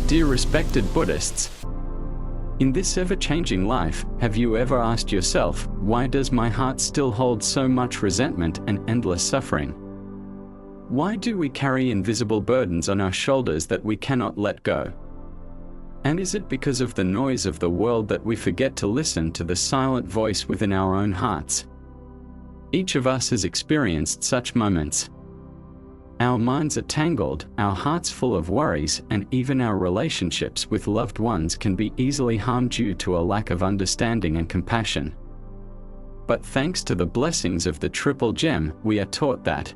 Dear respected Buddhists, in this ever-changing life, have you ever asked yourself, why does my heart still hold so much resentment and endless suffering? Why do we carry invisible burdens on our shoulders that we cannot let go? And is it because of the noise of the world that we forget to listen to the silent voice within our own hearts? Each of us has experienced such moments. Our minds are tangled, our hearts full of worries, and even our relationships with loved ones can be easily harmed due to a lack of understanding and compassion. But thanks to the blessings of the Triple Gem, we are taught that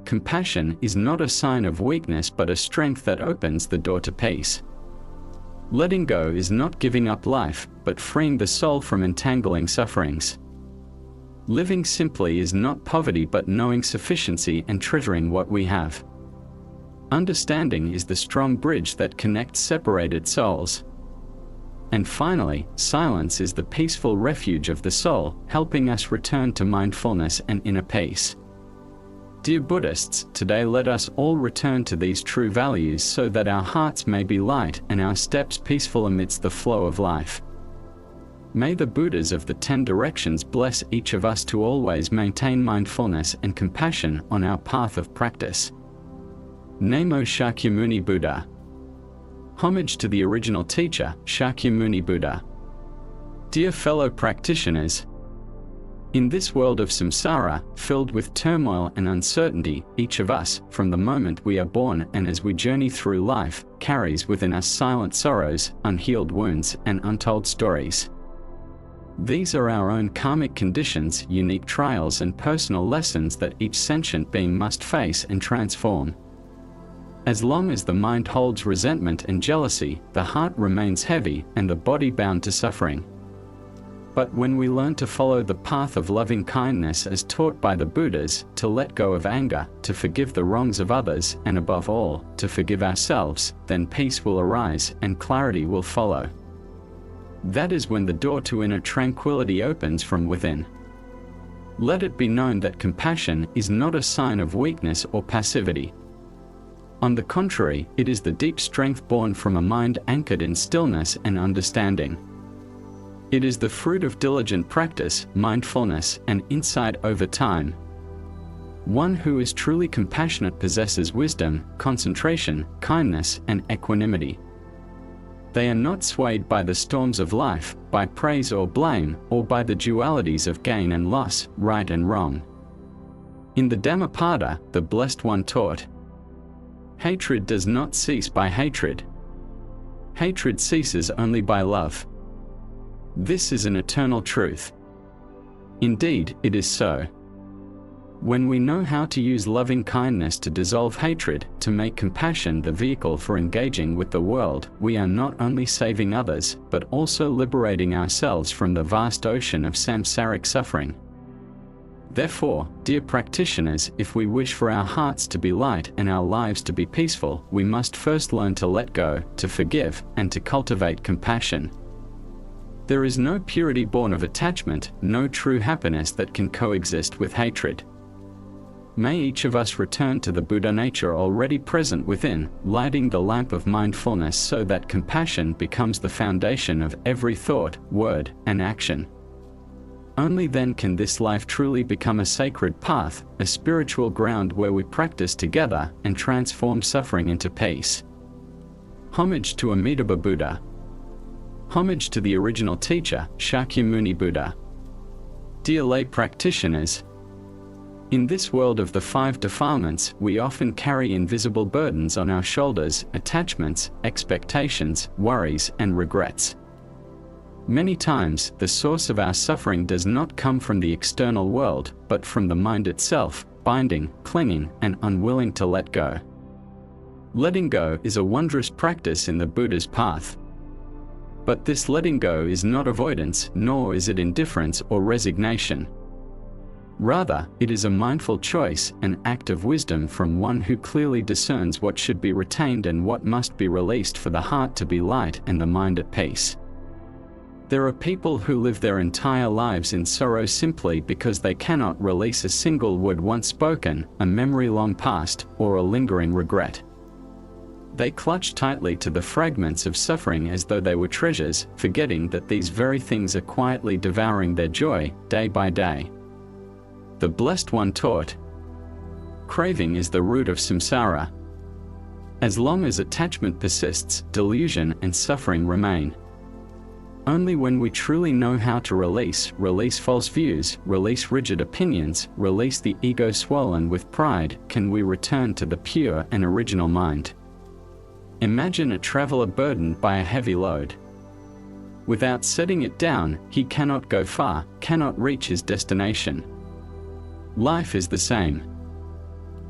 compassion is not a sign of weakness but a strength that opens the door to peace. Letting go is not giving up life, but freeing the soul from entangling sufferings. Living simply is not poverty but knowing sufficiency and treasuring what we have. Understanding is the strong bridge that connects separated souls. And finally, silence is the peaceful refuge of the soul, helping us return to mindfulness and inner peace. Dear Buddhists, today let us all return to these true values so that our hearts may be light and our steps peaceful amidst the flow of life. May the Buddhas of the 10 directions bless each of us to always maintain mindfulness and compassion on our path of practice. Namo Shakyamuni Buddha. Homage to the original teacher, Shakyamuni Buddha. Dear fellow practitioners, in this world of samsara, filled with turmoil and uncertainty, each of us, from the moment we are born and as we journey through life, carries within us silent sorrows, unhealed wounds, and untold stories. These are our own karmic conditions, unique trials and personal lessons that each sentient being must face and transform. As long as the mind holds resentment and jealousy, the heart remains heavy and the body bound to suffering. But when we learn to follow the path of loving kindness as taught by the Buddhas, to let go of anger, to forgive the wrongs of others, and above all, to forgive ourselves, then peace will arise and clarity will follow. That is when the door to inner tranquility opens from within. Let it be known that compassion is not a sign of weakness or passivity. On the contrary, it is the deep strength born from a mind anchored in stillness and understanding. It is the fruit of diligent practice, mindfulness, and insight over time. One who is truly compassionate possesses wisdom, concentration, kindness, and equanimity. They are not swayed by the storms of life, by praise or blame, or by the dualities of gain and loss, right and wrong. In the Dhammapada, the Blessed One taught, hatred does not cease by hatred. Hatred ceases only by love. This is an eternal truth. Indeed, it is so. When we know how to use loving kindness to dissolve hatred, to make compassion the vehicle for engaging with the world, we are not only saving others, but also liberating ourselves from the vast ocean of samsaric suffering. Therefore, dear practitioners, if we wish for our hearts to be light and our lives to be peaceful, we must first learn to let go, to forgive, and to cultivate compassion. There is no purity born of attachment, no true happiness that can coexist with hatred. May each of us return to the Buddha nature already present within, lighting the lamp of mindfulness so that compassion becomes the foundation of every thought, word, and action. Only then can this life truly become a sacred path, a spiritual ground where we practice together and transform suffering into peace. Homage to Amitabha Buddha. Homage to the original teacher, Shakyamuni Buddha. Dear lay practitioners, in this world of the 5 defilements, we often carry invisible burdens on our shoulders, attachments, expectations, worries, and regrets. Many times, the source of our suffering does not come from the external world, but from the mind itself, binding, clinging, and unwilling to let go. Letting go is a wondrous practice in the Buddha's path. But this letting go is not avoidance, nor is it indifference or resignation. Rather, it is a mindful choice, an act of wisdom from one who clearly discerns what should be retained and what must be released for the heart to be light and the mind at peace. There are people who live their entire lives in sorrow simply because they cannot release a single word once spoken, a memory long past, or a lingering regret. They clutch tightly to the fragments of suffering as though they were treasures, forgetting that these very things are quietly devouring their joy, day by day. The Blessed One taught, "Craving is the root of samsara." As long as attachment persists, delusion and suffering remain. Only when we truly know how to release false views, release rigid opinions, release the ego swollen with pride, can we return to the pure and original mind. Imagine a traveler burdened by a heavy load. Without setting it down, he cannot go far, cannot reach his destination. Life is the same.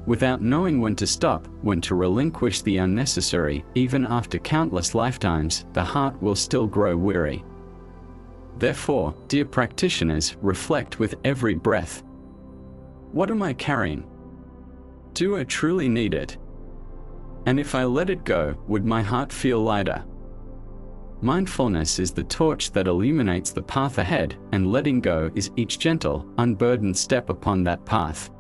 Without knowing when to stop, when to relinquish the unnecessary, even after countless lifetimes, the heart will still grow weary. Therefore, dear practitioners, reflect with every breath. What am I carrying? Do I truly need it? And if I let it go, would my heart feel lighter? Mindfulness is the torch that illuminates the path ahead, and letting go is each gentle, unburdened step upon that path.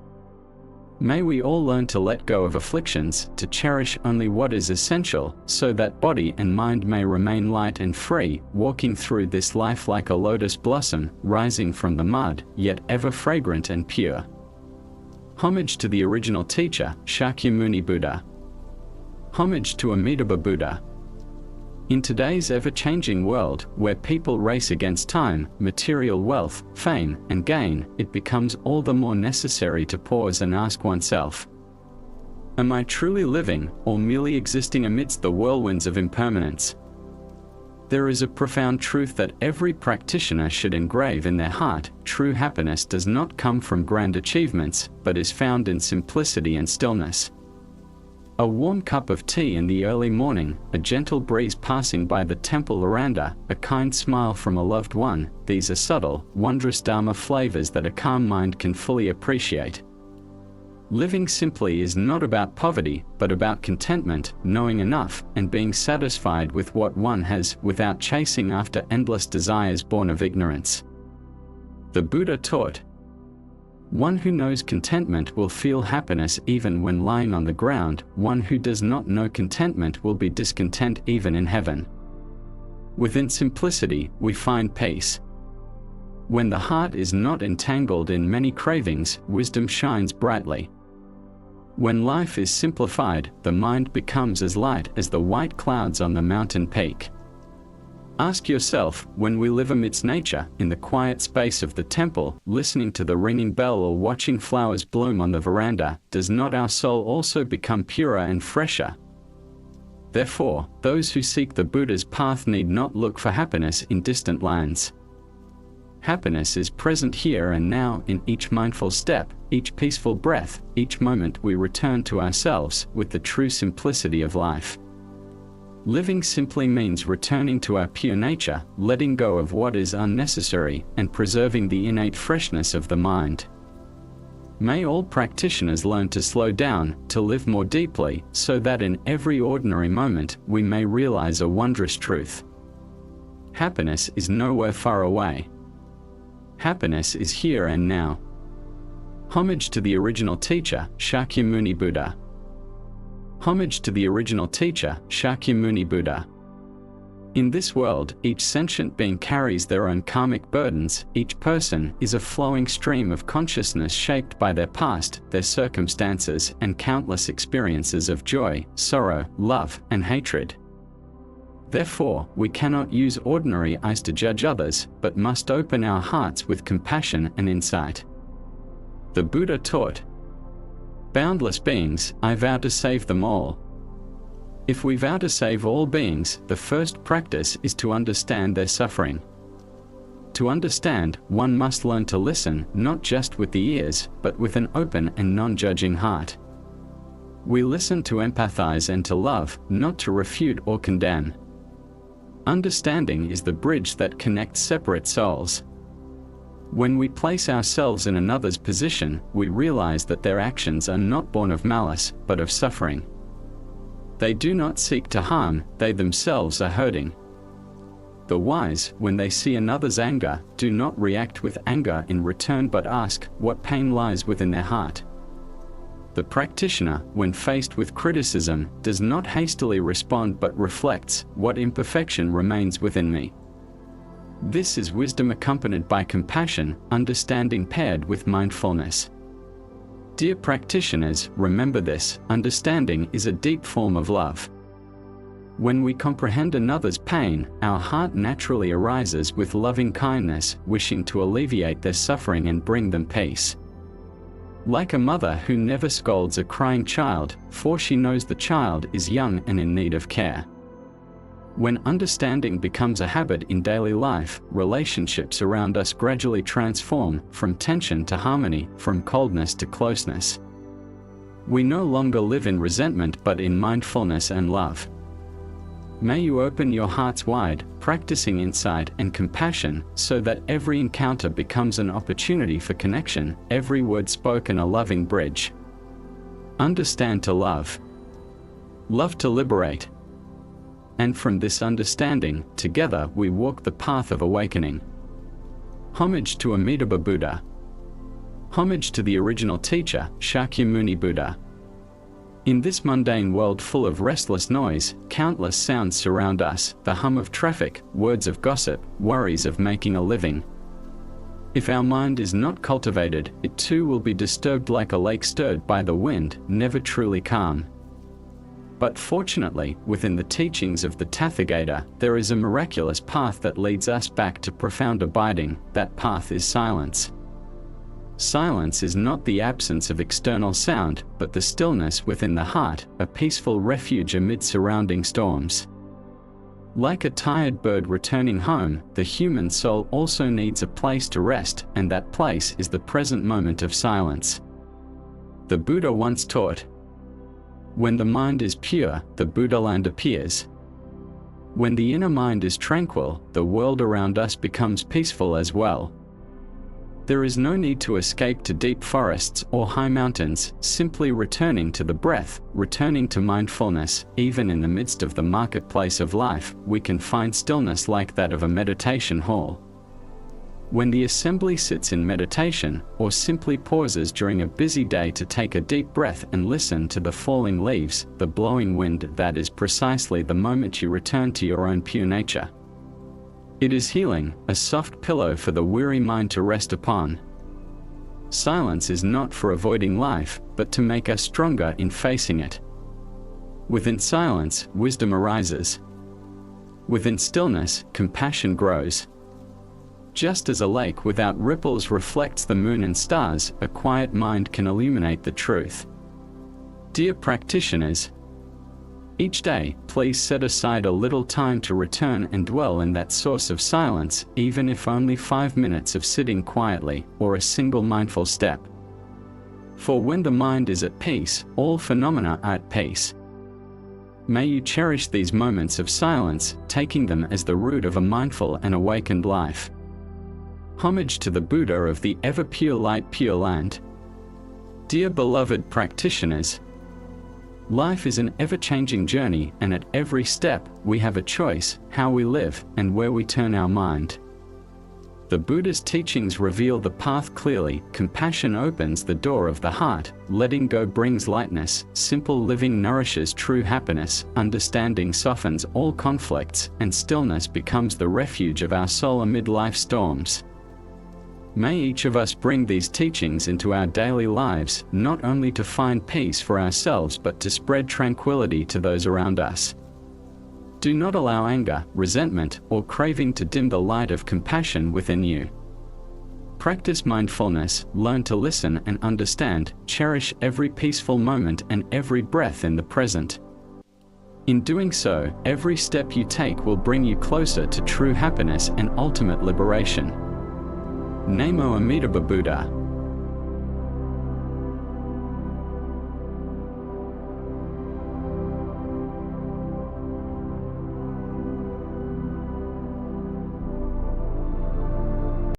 May we all learn to let go of afflictions, to cherish only what is essential, so that body and mind may remain light and free, walking through this life like a lotus blossom, rising from the mud, yet ever fragrant and pure. Homage to the original teacher, Shakyamuni Buddha. Homage to Amitabha Buddha. In today's ever-changing world, where people race against time, material wealth, fame, and gain, it becomes all the more necessary to pause and ask oneself, am I truly living, or merely existing amidst the whirlwinds of impermanence? There is a profound truth that every practitioner should engrave in their heart. True happiness does not come from grand achievements, but is found in simplicity and stillness. A warm cup of tea in the early morning, a gentle breeze passing by the temple veranda, a kind smile from a loved one, these are subtle, wondrous Dharma flavors that a calm mind can fully appreciate. Living simply is not about poverty, but about contentment, knowing enough, and being satisfied with what one has, without chasing after endless desires born of ignorance. The Buddha taught, one who knows contentment will feel happiness even when lying on the ground. One who does not know contentment will be discontent even in heaven. Within simplicity, we find peace. When the heart is not entangled in many cravings, wisdom shines brightly. When life is simplified, the mind becomes as light as the white clouds on the mountain peak. Ask yourself, when we live amidst nature, in the quiet space of the temple, listening to the ringing bell or watching flowers bloom on the veranda, does not our soul also become purer and fresher? Therefore, those who seek the Buddha's path need not look for happiness in distant lands. Happiness is present here and now, in each mindful step, each peaceful breath, each moment we return to ourselves with the true simplicity of life. Living simply means returning to our pure nature, letting go of what is unnecessary, and preserving the innate freshness of the mind. May all practitioners learn to slow down, to live more deeply, so that in every ordinary moment we may realize a wondrous truth. Happiness is nowhere far away. Happiness is here and now. Homage to the original teacher, Shakyamuni Buddha. Homage to the original teacher, Shakyamuni Buddha. In this world, each sentient being carries their own karmic burdens. Each person is a flowing stream of consciousness shaped by their past, their circumstances, and countless experiences of joy, sorrow, love, and hatred. Therefore, we cannot use ordinary eyes to judge others, but must open our hearts with compassion and insight. The Buddha taught, boundless beings, I vow to save them all. If we vow to save all beings, the first practice is to understand their suffering. To understand, one must learn to listen, not just with the ears, but with an open and non-judging heart. We listen to empathize and to love, not to refute or condemn. Understanding is the bridge that connects separate souls. When we place ourselves in another's position, we realize that their actions are not born of malice, but of suffering. They do not seek to harm, they themselves are hurting. The wise, when they see another's anger, do not react with anger in return but ask what pain lies within their heart. The practitioner, when faced with criticism, does not hastily respond but reflects, what imperfection remains within me? This is wisdom accompanied by compassion, understanding paired with mindfulness. Dear practitioners, remember this: understanding is a deep form of love. When we comprehend another's pain, our heart naturally arises with loving kindness, wishing to alleviate their suffering and bring them peace. Like a mother who never scolds a crying child, for she knows the child is young and in need of care. When understanding becomes a habit in daily life, relationships around us gradually transform, from tension to harmony, from coldness to closeness. We no longer live in resentment but in mindfulness and love. May you open your hearts wide, practicing insight and compassion, so that every encounter becomes an opportunity for connection, every word spoken a loving bridge. Understand to love. Love to liberate. And from this understanding, together we walk the path of awakening. Homage to Amitabha Buddha. Homage to the original teacher, Shakyamuni Buddha. In this mundane world full of restless noise, countless sounds surround us: the hum of traffic, words of gossip, worries of making a living. If our mind is not cultivated, it too will be disturbed like a lake stirred by the wind, never truly calm. But fortunately, within the teachings of the Tathagata, there is a miraculous path that leads us back to profound abiding. That path is silence. Silence is not the absence of external sound, but the stillness within the heart, a peaceful refuge amid surrounding storms. Like a tired bird returning home, the human soul also needs a place to rest, and that place is the present moment of silence. The Buddha once taught, "When the mind is pure, the Buddha land appears." When the inner mind is tranquil, the world around us becomes peaceful as well. There is no need to escape to deep forests or high mountains, simply returning to the breath, returning to mindfulness. Even in the midst of the marketplace of life, we can find stillness like that of a meditation hall. When the assembly sits in meditation, or simply pauses during a busy day to take a deep breath and listen to the falling leaves, the blowing wind, that is precisely the moment you return to your own pure nature. It is healing, a soft pillow for the weary mind to rest upon. Silence is not for avoiding life, but to make us stronger in facing it. Within silence, wisdom arises. Within stillness, compassion grows. Just as a lake without ripples reflects the moon and stars, a quiet mind can illuminate the truth. Dear practitioners, each day, please set aside a little time to return and dwell in that source of silence, even if only 5 minutes of sitting quietly, or a single mindful step. For when the mind is at peace, all phenomena are at peace. May you cherish these moments of silence, taking them as the root of a mindful and awakened life. Homage to the Buddha of the ever-pure light, Pure Land. Dear beloved practitioners, life is an ever-changing journey, and at every step, we have a choice, how we live, and where we turn our mind. The Buddha's teachings reveal the path clearly. Compassion opens the door of the heart, letting go brings lightness, simple living nourishes true happiness, understanding softens all conflicts, and stillness becomes the refuge of our soul amid life's storms. May each of us bring these teachings into our daily lives, not only to find peace for ourselves but to spread tranquility to those around us. Do not allow anger, resentment, or craving to dim the light of compassion within you. Practice mindfulness, learn to listen and understand, cherish every peaceful moment and every breath in the present. In doing so, every step you take will bring you closer to true happiness and ultimate liberation. Namo Amitabha Buddha.